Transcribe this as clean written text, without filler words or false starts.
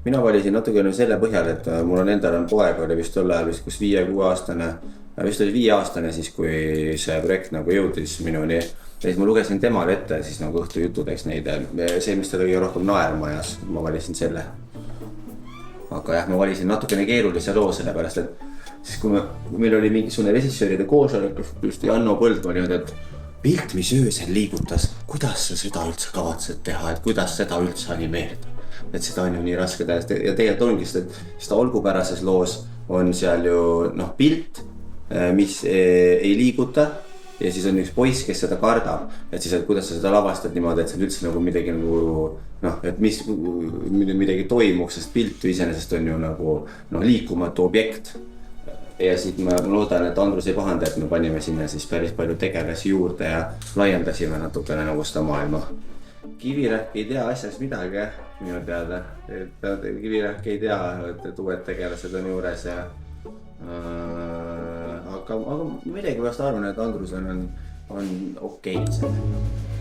mina valisin natukene selle põhjal, et mul on endal on poeg, oli vist tol ajal vist kus 5-6 aastane. Vist oli 5 aastane siis, kui see projekt nagu jõudis minuni. Ja siis ma lugesin temale ette siis nagu õhtujutudeks neid. See, mis ta kõige rohkem naerma ajas, ma valisin selle. Aga jah, ma valisin natukene keerulise loo sellepärast, et siis kui meil oli mingisugune režissööride koosolek, just Janno Põldmaa niimoodi, et pilt, mis öösel liigutas, kuidas sa seda üldse kavatsed teha, et kuidas seda üldse animeerida. Et seda on ju nii raske teha ja tegelikult ongi seda olgupärases loos on seal ju pilt, mis ei liiguta ja siis on üks poiss, kes seda kardab, et siis, et kuidas sa seda lavastad niimoodi, et seal üldse nagu midagi nagu et midagi toimuks, sest pilt iseenesest on ju nagu liikumatu objekt. Ja siit ma loodan, et Andrus ei pahanda, et me panime sinna siis päris palju tegelasi juurde ja laiendasime natukene nagu seda maailma. Kivirähk ei tea asjast midagi, minu teada. Kivirähk ei tea, et uued tegelased on juures ja aga midagi vast arvan, et Andrus on okei selle.